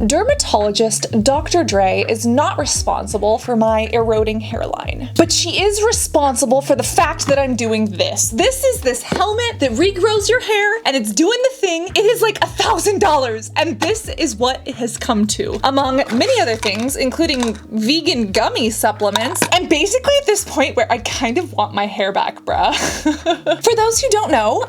Dermatologist Dr. Dre is not responsible for my eroding hairline, but she is responsible for the fact that I'm doing this. This is this helmet that regrows your hair, and it's doing the thing. It is like $1,000, and this is what it has come to, among many other things, including vegan gummy supplements, and basically at this point where I kind of want my hair back, bruh. For those who don't know,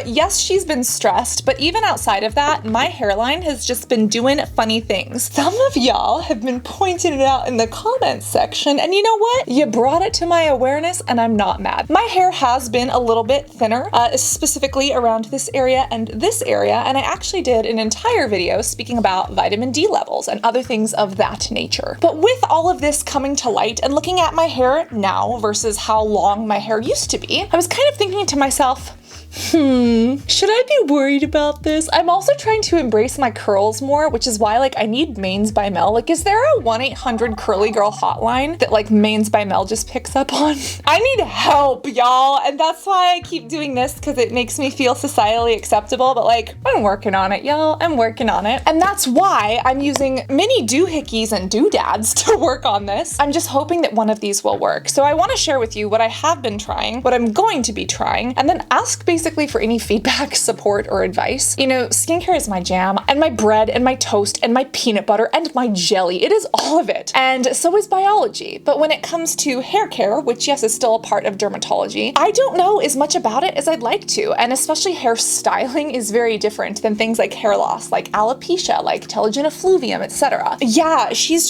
yes, she's been stressed, but even outside of that, my hairline has just been doing funny things. Some of y'all have been pointing it out in the comments section, and you know what? You brought it to my awareness, and I'm not mad. My hair has been a little bit thinner, specifically around this area and this area, and I actually did an entire video speaking about vitamin D levels and other things of that nature. But with all of this coming to light and looking at my hair now versus how long my hair used to be, I was kind of thinking to myself, should I be worried about this? I'm also trying to embrace my curls more, which is why I need Mains by Mel. Is there a 1-800 curly girl hotline that Mains by Mel just picks up on? I need help, y'all, and that's why I keep doing this, because it makes me feel societally acceptable, but I'm working on it, y'all. I'm working on it. And that's why I'm using mini doohickeys and doodads to work on this. I'm just hoping that one of these will work. So I want to share with you what I have been trying, what I'm going to be trying, and then ask basically for any feedback, support, or advice. You know, skincare is my jam, and my bread, and my toast, and my peanut butter, and my jelly. It is all of it. And so is biology. But when it comes to hair care, which yes is still a part of dermatology, I don't know as much about it as I'd like to. And especially hair styling is very different than things like hair loss, like alopecia, like telogen effluvium, etc. Yeah, she's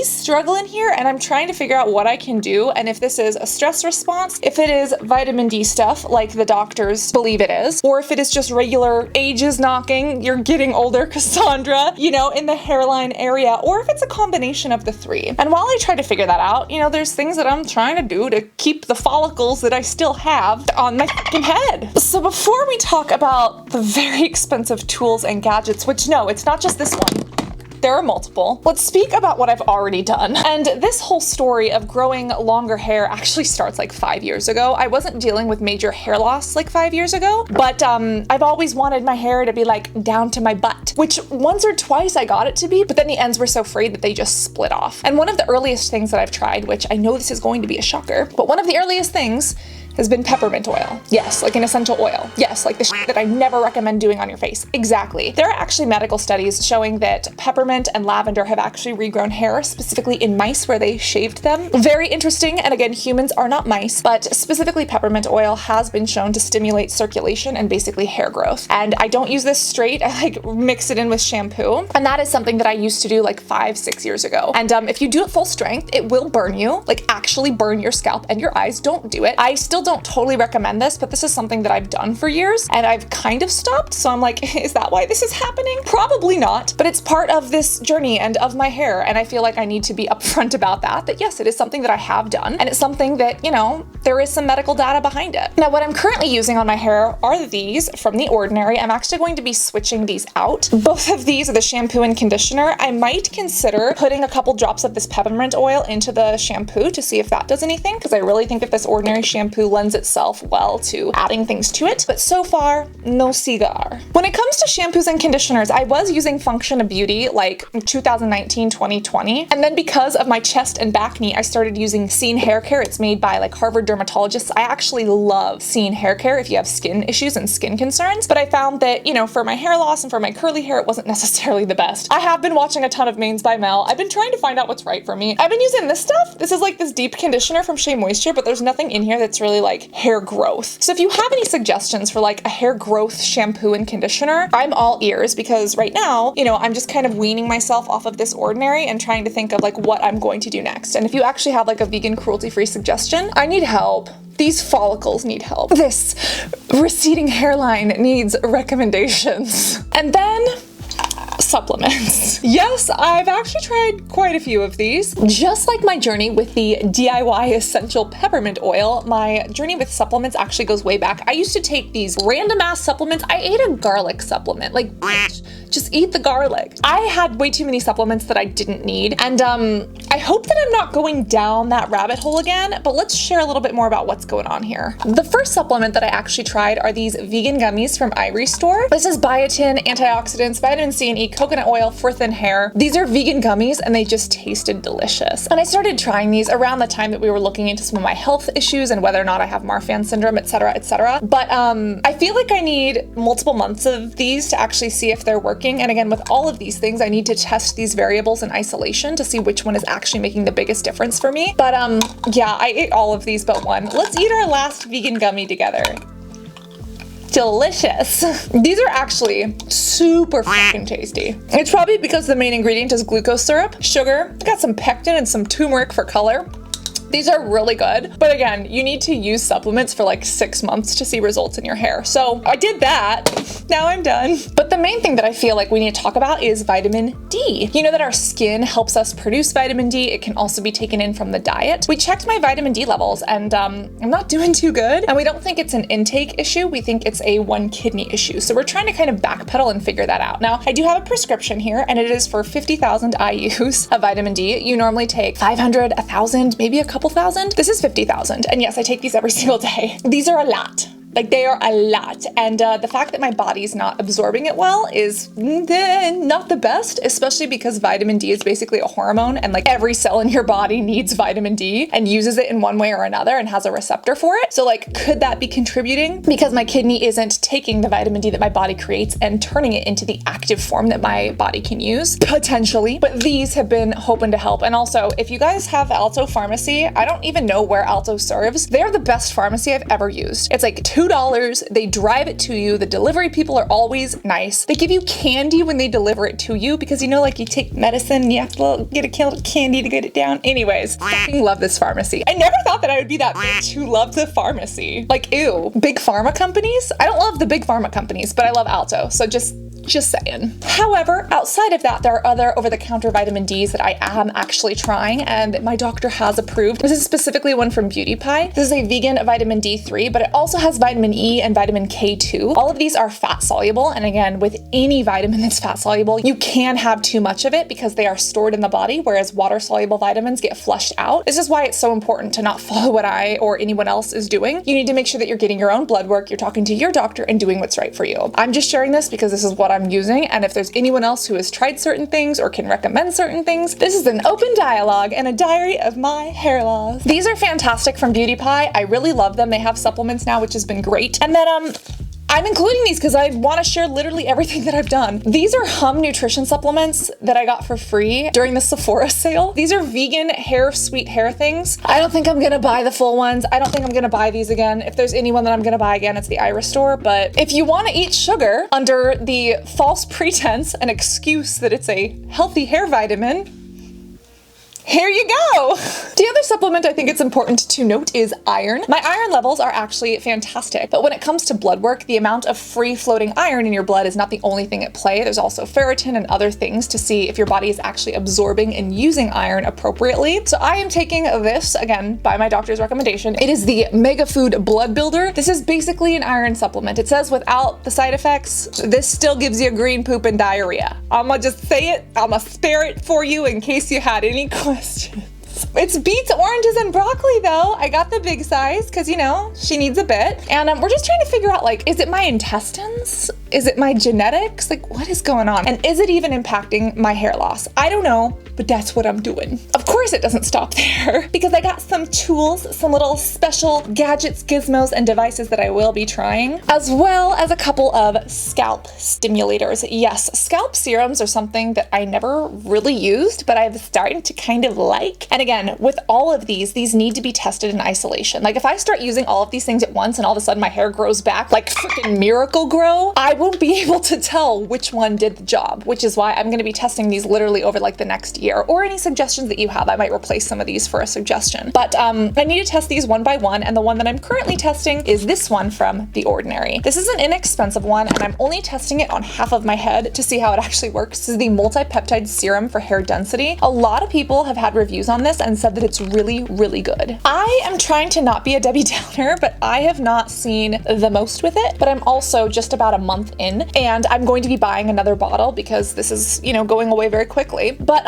struggling here, and I'm trying to figure out what I can do, and if this is a stress response, if it is vitamin D stuff, like the doctors believe it is, or if it is just regular age is knocking, you're getting older, Cassandra, you know, in the hairline area, or if it's a combination of the three. And while I try to figure that out, you know, there's things that I'm trying to do to keep the follicles that I still have on my fucking head. So before we talk about the very expensive tools and gadgets, which no, it's not just this one. There are multiple. Let's speak about what I've already done. And this whole story of growing longer hair actually starts 5 years ago. I wasn't dealing with major hair loss 5 years ago, but I've always wanted my hair to be down to my butt, which once or twice I got it to be, but then the ends were so frayed that they just split off. And one of the earliest things that I've tried, which I know this is going to be a shocker, but one of the earliest things has been peppermint oil. Yes, an essential oil. Yes, the shit that I never recommend doing on your face. Exactly. There are actually medical studies showing that peppermint and lavender have actually regrown hair, specifically in mice where they shaved them. Very interesting, and again, humans are not mice, but specifically peppermint oil has been shown to stimulate circulation and basically hair growth. And I don't use this straight, I mix it in with shampoo, and that is something that I used to do 5-6 years ago. And if you do it full strength, it will burn you, actually burn your scalp and your eyes. Don't do it. I still don't totally recommend this, but this is something that I've done for years and I've kind of stopped. So I'm is that why this is happening? Probably not, but it's part of this journey and of my hair. And I feel I need to be upfront about that yes, it is something that I have done. And it's something that, you know, there is some medical data behind it. Now, what I'm currently using on my hair are these from The Ordinary. I'm actually going to be switching these out. Both of these are the shampoo and conditioner. I might consider putting a couple drops of this peppermint oil into the shampoo to see if that does anything, because I really think that this Ordinary shampoo lends itself well to adding things to it, but so far, no cigar. When it comes to shampoos and conditioners, I was using Function of Beauty 2019, 2020, and then because of my chest and back knee, I started using Scene Hair Care. It's made by Harvard dermatologists. I actually love Scene Hair Care if you have skin issues and skin concerns, but I found that, you know, for my hair loss and for my curly hair, it wasn't necessarily the best. I have been watching a ton of Mains by Mel. I've been trying to find out what's right for me. I've been using this stuff. This is this deep conditioner from Shea Moisture, but there's nothing in here that's really hair growth. So if you have any suggestions for a hair growth shampoo and conditioner, I'm all ears, because right now, you know, I'm just kind of weaning myself off of this Ordinary and trying to think of what I'm going to do next. And if you actually have a vegan cruelty-free suggestion, I need help. These follicles need help. This receding hairline needs recommendations. And then supplements. Yes, I've actually tried quite a few of these. Just like my journey with the DIY essential peppermint oil, my journey with supplements actually goes way back. I used to take these random ass supplements. I ate a garlic supplement. Just eat the garlic. I had way too many supplements that I didn't need. And I hope that I'm not going down that rabbit hole again, but let's share a little bit more about what's going on here. The first supplement that I actually tried are these vegan gummies from Ivory Store. This is biotin, antioxidants, vitamin C, and E coconut oil for thin hair. These are vegan gummies and they just tasted delicious. And I started trying these around the time that we were looking into some of my health issues and whether or not I have Marfan syndrome, etc., etc. But I feel like I need multiple months of these to actually see if they're working. And again, with all of these things, I need to test these variables in isolation to see which one is actually making the biggest difference for me. But yeah, I ate all of these but one. Let's eat our last vegan gummy together. Delicious. These are actually super fucking tasty. It's probably because the main ingredient is glucose syrup, sugar, got some pectin and some turmeric for color. These are really good, but again, you need to use supplements for like 6 months to see results in your hair. So I did that, now I'm done. But the main thing that I feel like we need to talk about is vitamin D. You know that our skin helps us produce vitamin D. It can also be taken in from the diet. We checked my vitamin D levels and I'm not doing too good. And we don't think it's an intake issue. We think it's a one kidney issue. So we're trying to kind of backpedal and figure that out. Now, I do have a prescription here and it is for 50,000 IUs of vitamin D. You normally take 500, 1,000, maybe a couple thousand. This is 50,000. And yes, I take these every single day. These are a lot. Like they are a lot. And the fact that my body's not absorbing it well is not the best, especially because vitamin D is basically a hormone and like every cell in your body needs vitamin D and uses it in one way or another and has a receptor for it. So like, could that be contributing? Because my kidney isn't taking the vitamin D that my body creates and turning it into the active form that my body can use? Potentially. But these have been hoping to help. And also, if you guys have Alto Pharmacy, I don't even know where Alto serves. They're the best pharmacy I've ever used. It's like $2. They drive it to you. The delivery people are always nice. They give you candy when they deliver it to you because, you know, like you take medicine and you have to get a candy to get it down. Anyways, fucking love this pharmacy. I never thought that I would be that bitch who loved the pharmacy. Like, ew, big pharma companies? I don't love the big pharma companies, but I love Alto. So just saying. However, outside of that, there are other over-the-counter vitamin Ds that I am actually trying and that my doctor has approved. This is specifically one from Beauty Pie. This is a vegan vitamin D3, but it also has vitamin E and vitamin K2. All of these are fat soluble. And again, with any vitamin that's fat soluble, you can have too much of it because they are stored in the body, whereas water soluble vitamins get flushed out. This is why it's so important to not follow what I or anyone else is doing. You need to make sure that you're getting your own blood work, you're talking to your doctor and doing what's right for you. I'm just sharing this because this is what I'm using, and if there's anyone else who has tried certain things or can recommend certain things, this is an open dialogue and a diary of my hair loss. These are fantastic from Beauty Pie. I really love them. They have supplements now, which has been great. And then I'm including these because I want to share literally everything that I've done. These are Hum nutrition supplements that I got for free during the Sephora sale. These are vegan hair, sweet hair things. I don't think I'm going to buy the full ones. I don't think I'm going to buy these again. If there's anyone that I'm going to buy again, it's the Iris store. But if you want to eat sugar under the false pretense and excuse that it's a healthy hair vitamin, here you go. The other supplement I think it's important to note is iron. My iron levels are actually fantastic, but when it comes to blood work, the amount of free floating iron in your blood is not the only thing at play. There's also ferritin and other things to see if your body is actually absorbing and using iron appropriately. So I am taking this, again, by my doctor's recommendation. It is the Mega Food Blood Builder. This is basically an iron supplement. It says without the side effects, this still gives you green poop and diarrhea. I'm gonna just say it. I'm gonna spare it for you in case you had any questions. It's beets, oranges, and broccoli though. I got the big size because, you know, she needs a bit. And we're just trying to figure out, like, is it my intestines? Is it my genetics? Like, what is going on? And is it even impacting my hair loss? I don't know, but that's what I'm doing. Of course it doesn't stop there because I got some tools, some little special gadgets, gizmos, and devices that I will be trying, as well as a couple of scalp stimulators. Yes, scalp serums are something that I never really used, but I've started to kind of like. And again, with all of these need to be tested in isolation. Like if I start using all of these things at once and all of a sudden my hair grows back like freaking Miracle Grow, I won't be able to tell which one did the job, which is why I'm going to be testing these literally over like the next year. Or any suggestions that you have, I might replace some of these for a suggestion. But I need to test these one by one, and the one that I'm currently testing is this one from The Ordinary. This is an inexpensive one, and I'm only testing it on half of my head to see how it actually works. This is the multi-peptide serum for hair density. A lot of people have had reviews on this and said that it's really, really good. I am trying to not be a Debbie Downer, but I have not seen the most with it, but I'm also just about a month in, and I'm going to be buying another bottle because this is, you know, going away very quickly. But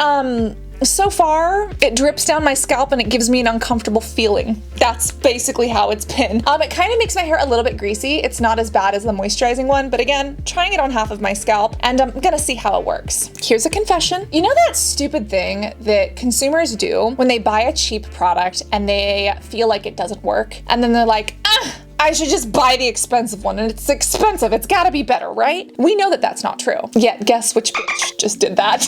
So far, it drips down my scalp and it gives me an uncomfortable feeling. That's basically how it's been. It kind of makes my hair a little bit greasy. It's not as bad as the moisturizing one, but again, trying it on half of my scalp, and I'm gonna see how it works. Here's a confession. You know that stupid thing that consumers do when they buy a cheap product and they feel like it doesn't work, and then they're like, I should just buy the expensive one, and it's expensive. It's gotta be better, right? We know that that's not true. Yet, guess which bitch just did that?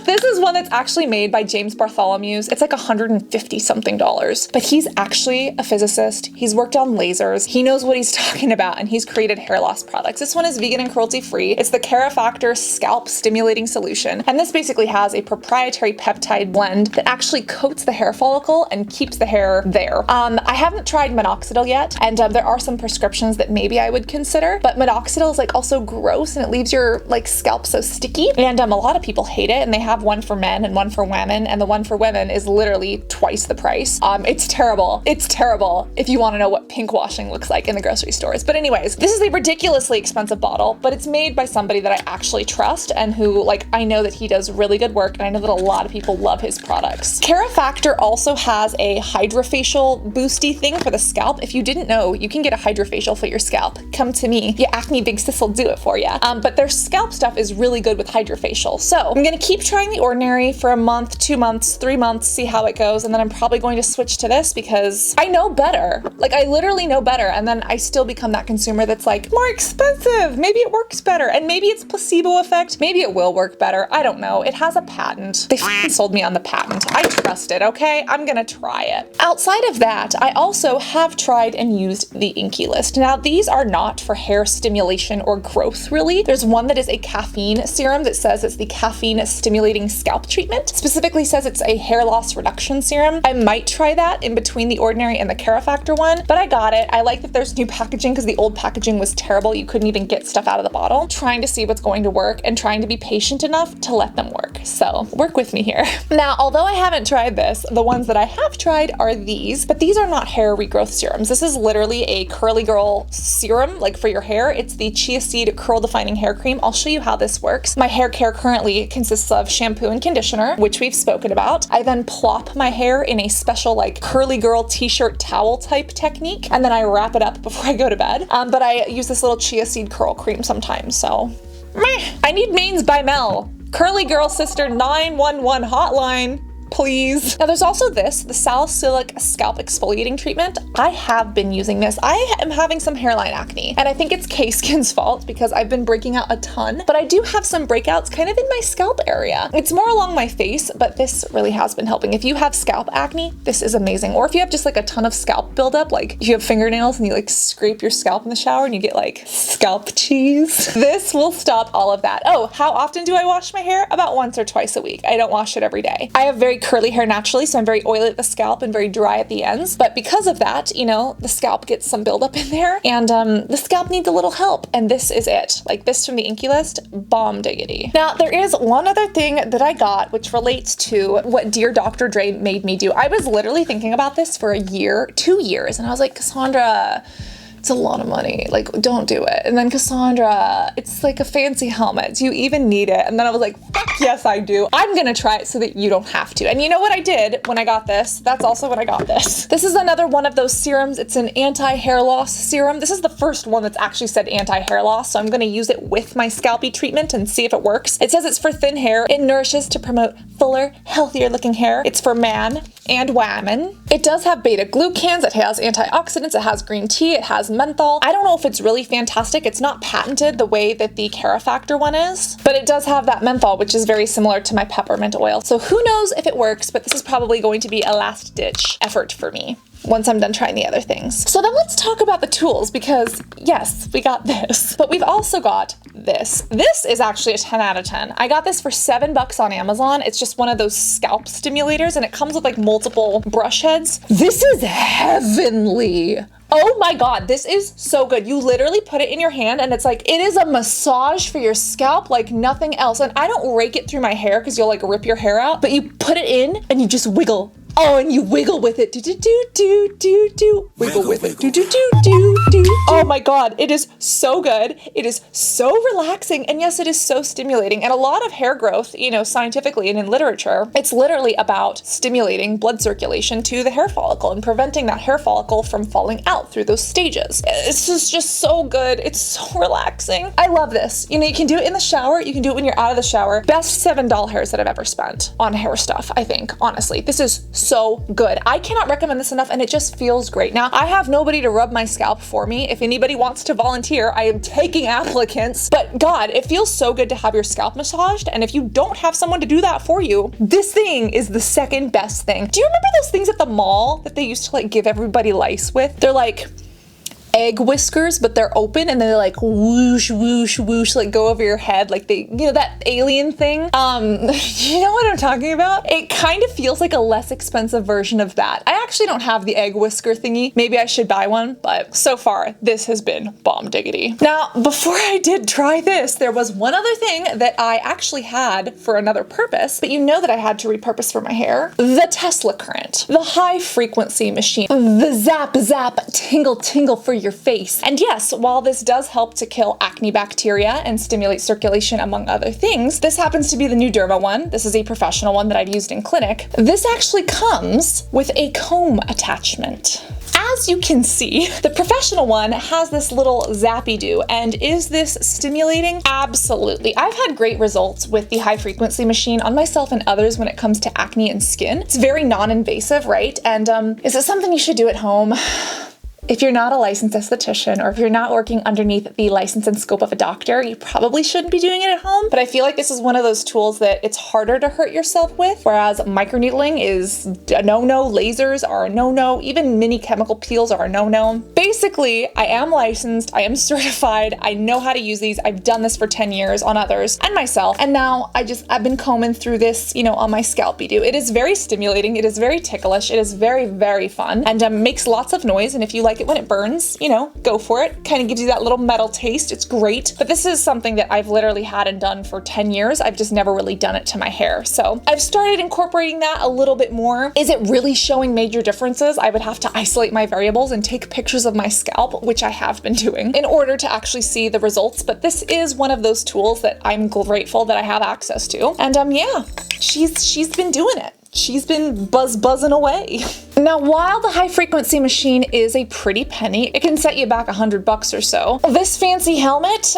This is one that's actually made by James Bartholomew's. It's like $150 something, but he's actually a physicist. He's worked on lasers. He knows what he's talking about, and he's created hair loss products. This one is vegan and cruelty free. It's the Cara Factor Scalp Stimulating Solution, and this basically has a proprietary peptide blend that actually coats the hair follicle and keeps the hair there. I haven't tried minoxidil yet, and there are some prescriptions that maybe I would consider, but minoxidil is like also gross and it leaves your like scalp so sticky, and a lot of people hate it, and they have one for men and one for women, and the one for women is literally twice the price. It's terrible. It's terrible if you want to know what pink washing looks like in the grocery stores. But anyways, this is a ridiculously expensive bottle, but it's made by somebody that I actually trust and who, like, I know that he does really good work, and I know that a lot of people love his products. Cara Factor also has a hydrofacial boosty thing for the scalp. If you didn't know, you can get a hydrofacial for your scalp. Come to me. Your acne big sis will do it for you. But their scalp stuff is really good with hydrofacial. So I'm gonna keep trying the Ordinary for a month, 2 months, 3 months, see how it goes, and then I'm probably going to switch to this because I know better. Like, I literally know better, and then I still become that consumer that's like, more expensive, maybe it works better, and maybe it's placebo effect, maybe it will work better, I don't know. It has a patent. They sold me on the patent. I trust it, okay? I'm gonna try it. Outside of that, I also have tried and used the Inky List. Now, these are not for hair stimulation or growth, really. There's one that is a caffeine serum that says it's the caffeine stimulating scalp treatment. Specifically says it's a hair loss reduction serum. I might try that in between the Ordinary and the Cara Factor one, but I got it. I like that there's new packaging because the old packaging was terrible. You couldn't even get stuff out of the bottle. Trying to see what's going to work and trying to be patient enough to let them work. So work with me here. Now, although I haven't tried this, the ones that I have tried are these, but these are not hair regrowth serums. This is literally a curly girl serum, like for your hair. It's the Chia Seed Curl Defining Hair Cream. I'll show you how this works. My hair care currently consists of shampoo and conditioner, which we've spoken about. I then plop my hair in a special like curly girl t-shirt towel type technique, and then I wrap it up before I go to bed. But I use this little Chia Seed curl cream sometimes, so meh. I need mains by Mel. Curly girl sister 911 hotline. Please. Now there's also this, the salicylic scalp exfoliating treatment. I have been using this. I am having some hairline acne, and I think it's K-Skin's fault because I've been breaking out a ton, but I do have some breakouts kind of in my scalp area. It's more along my face, but this really has been helping. If you have scalp acne, this is amazing. Or if you have just like a ton of scalp buildup, like if you have fingernails and you like scrape your scalp in the shower and you get like scalp cheese, this will stop all of that. Oh, how often do I wash my hair? About once or twice a week. I don't wash it every day. I have very curly hair naturally, so I'm very oily at the scalp and very dry at the ends. But because of that, you know, the scalp gets some buildup in there, and the scalp needs a little help. And this is it. Like this from the Inky List, bomb diggity. Now, there is one other thing that I got which relates to what Dear Dr. Dre made me do. I was literally thinking about this for a year, 2 years, and I was like, Cassandra, it's a lot of money, like don't do it. And then Cassandra, it's like a fancy helmet, do you even need it? And then I was like, fuck yes I do. I'm gonna try it so that you don't have to. And you know what I did when I got this? That's also when I got this. This is another one of those serums. It's an anti-hair loss serum. This is the first one that's actually said anti-hair loss, so I'm gonna use it with my scalpy treatment and see if it works. It says it's for thin hair. It nourishes to promote fuller, healthier looking hair. It's for man and women. It does have beta glucans, it has antioxidants, it has green tea, it has menthol. I don't know if it's really fantastic. It's not patented the way that the Cara Factor one is, but it does have that menthol, which is very similar to my peppermint oil. So who knows if it works, but this is probably going to be a last ditch effort for me once I'm done trying the other things. So then let's talk about the tools, because yes, we got this, but we've also got this. This is actually a 10 out of 10. I got this for $7 on Amazon. It's just one of those scalp stimulators, and it comes with like multiple brush heads. This is heavenly. Oh my God, this is so good. You literally put it in your hand and it's like, it is a massage for your scalp like nothing else. And I don't rake it through my hair because you'll like rip your hair out, but you put it in and you just wiggle. Oh, and you wiggle with it. Do, do, do, do, do, do. Wiggle with it. Do, do, do, do, do. Oh my God, it is so good. It is so relaxing. And yes, it is so stimulating. And a lot of hair growth, you know, scientifically and in literature, it's literally about stimulating blood circulation to the hair follicle and preventing that hair follicle from falling out through those stages. It's just so good. It's so relaxing. I love this. You know, you can do it in the shower. You can do it when you're out of the shower. Best $7 that I've ever spent on hair stuff, I think, honestly. This is so good. I cannot recommend this enough, and it just feels great. Now, I have nobody to rub my scalp for me. If anybody wants to volunteer, I am taking applicants. But God, it feels so good to have your scalp massaged, and if you don't have someone to do that for you, this thing is the second best thing. Do you remember those things at the mall that they used to like give everybody lice with? They're like egg whiskers, but they're open and they're like whoosh, whoosh, whoosh, like go over your head, like they, you know, that alien thing. You know what I'm talking about? It kind of feels like a less expensive version of that. I actually don't have the egg whisker thingy. Maybe I should buy one, but so far this has been bomb diggity. Now, before I did try this, there was one other thing that I actually had for another purpose, but you know that I had to repurpose for my hair. The Tesla current, the high frequency machine, the zap, zap, tingle, tingle for your face. And yes, while this does help to kill acne bacteria and stimulate circulation among other things, this happens to be the new Derma one. This is a professional one that I've used in clinic. This actually comes with a comb attachment. As you can see, the professional one has this little zappy do, and is this stimulating? Absolutely. I've had great results with the high frequency machine on myself and others when it comes to acne and skin. It's very non-invasive, right? And is it something you should do at home? If you're not a licensed esthetician, or if you're not working underneath the license and scope of a doctor, you probably shouldn't be doing it at home. But I feel like this is one of those tools that it's harder to hurt yourself with, whereas microneedling is a no-no, lasers are a no-no, even mini chemical peels are a no-no. Basically, I am licensed, I am certified, I know how to use these, I've done this for 10 years on others and myself, and now I've been combing through this, you know, on my scalpy do. It is very stimulating, it is very ticklish, it is very, very fun, and makes lots of noise, and if you like it when it burns, you know, go for it. Kind of gives you that little metal taste. It's great. But this is something that I've literally had and done for 10 years. I've just never really done it to my hair. So I've started incorporating that a little bit more. Is it really showing major differences? I would have to isolate my variables and take pictures of my scalp, which I have been doing, in order to actually see the results. But this is one of those tools that I'm grateful that I have access to. And yeah, she's been doing it. She's been buzzing away. Now, while the high frequency machine is a pretty penny, it can set you back $100 or so. This fancy helmet,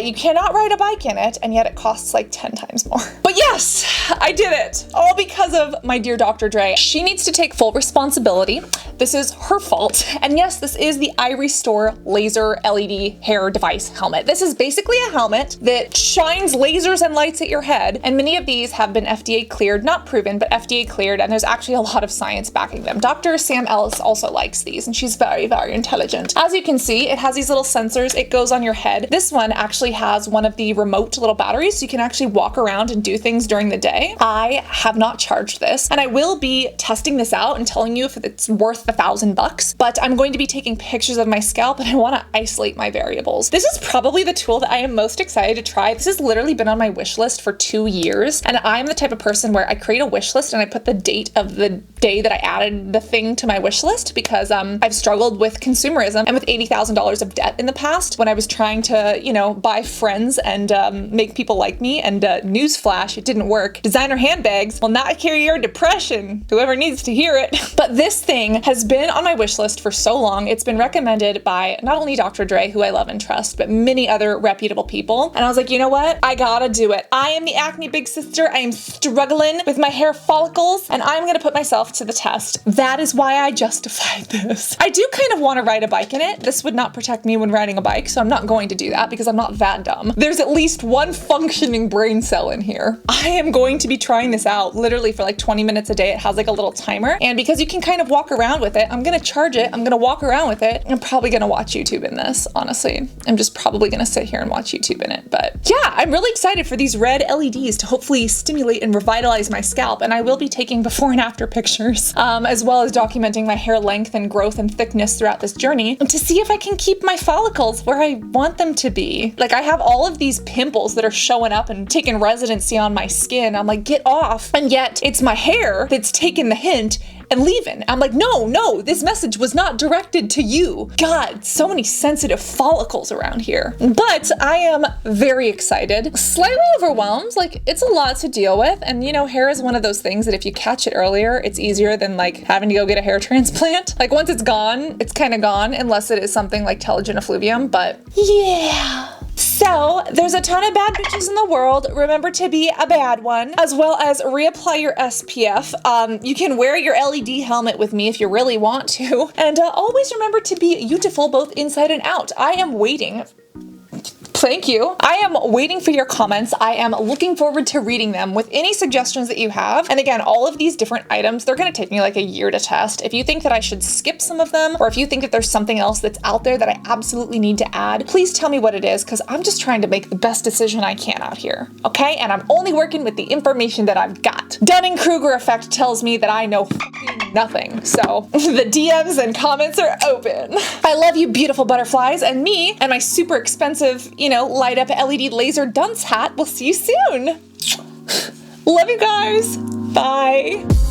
you cannot ride a bike in it, and yet it costs like 10 times more. But yes, I did it, all because of my dear Dr. Dre. She needs to take full responsibility. This is her fault. And yes, this is the iRestore laser LED hair device helmet. This is basically a helmet that shines lasers and lights at your head, and many of these have been FDA cleared, not proven, but FDA cleared, and there's actually a lot of science backing them. Dr. Sam Ellis also likes these, and she's very, very intelligent. As you can see, it has these little sensors. It goes on your head. This one actually has one of the remote little batteries, so you can actually walk around and do things during the day. I have not charged this, and I will be testing this out and telling you if it's worth $1,000, but I'm going to be taking pictures of my scalp, and I want to isolate my variables. This is probably the tool that I am most excited to try. This has literally been on my wish list for 2 years, and I'm the type of person where I create a wish list and I put the date of the day that I added the thing to my wish list, because I've struggled with consumerism and with $80,000 of debt in the past when I was trying to, you know, buy friends and make people like me, and newsflash, it didn't work. Designer handbags will not cure your depression. Whoever needs to hear it. But this thing has been on my wish list for so long. It's been recommended by not only Dr. Dre, who I love and trust, but many other reputable people. And I was like, you know what? I gotta do it. I am the acne big sister. I am struggling with my hair follicles, and I'm gonna put myself to the test. That is why I justified this. I do kind of want to ride a bike in it. This would not protect me when riding a bike, so I'm not going to do that because I'm not that dumb. There's at least one functioning brain cell in here. I am going to be trying this out literally for like 20 minutes a day. It has like a little timer, and because you can kind of walk around with it, I'm gonna charge it, I'm gonna walk around with it. I'm probably gonna watch YouTube in this, honestly. I'm just probably gonna sit here and watch YouTube in it. But yeah, I'm really excited for these red LEDs to hopefully stimulate and revitalize my scalp, and I will be taking before and after pictures, as well as documenting my hair length and growth and thickness throughout this journey to see if I can keep my follicles where I want them to be. Like, I have all of these pimples that are showing up and taking residency on my skin. I'm like, get off. And yet it's my hair that's taken the hint and leaving. I'm like, no, this message was not directed to you. God, so many sensitive follicles around here. But I am very excited, slightly overwhelmed. Like, it's a lot to deal with. And you know, hair is one of those things that if you catch it earlier, it's easier than like having to go get a hair transplant. Like once it's gone, it's kind of gone unless it is something like telogen effluvium, but yeah. So there's a ton of bad bitches in the world. Remember to be a bad one, as well as reapply your SPF. You can wear your LED helmet with me if you really want to. And always remember to be beYoutiful both inside and out. I am waiting. Thank you. I am waiting for your comments. I am looking forward to reading them with any suggestions that you have. And again, all of these different items, they're gonna take me like a year to test. If you think that I should skip some of them, or if you think that there's something else that's out there that I absolutely need to add, please tell me what it is, because I'm just trying to make the best decision I can out here, okay? And I'm only working with the information that I've got. Dunning-Kruger effect tells me that I know fucking nothing, so the DMs and comments are open. I love you, beautiful butterflies, and me and my super expensive, light up LED laser dunce hat. We'll see you soon. Love you guys. Bye.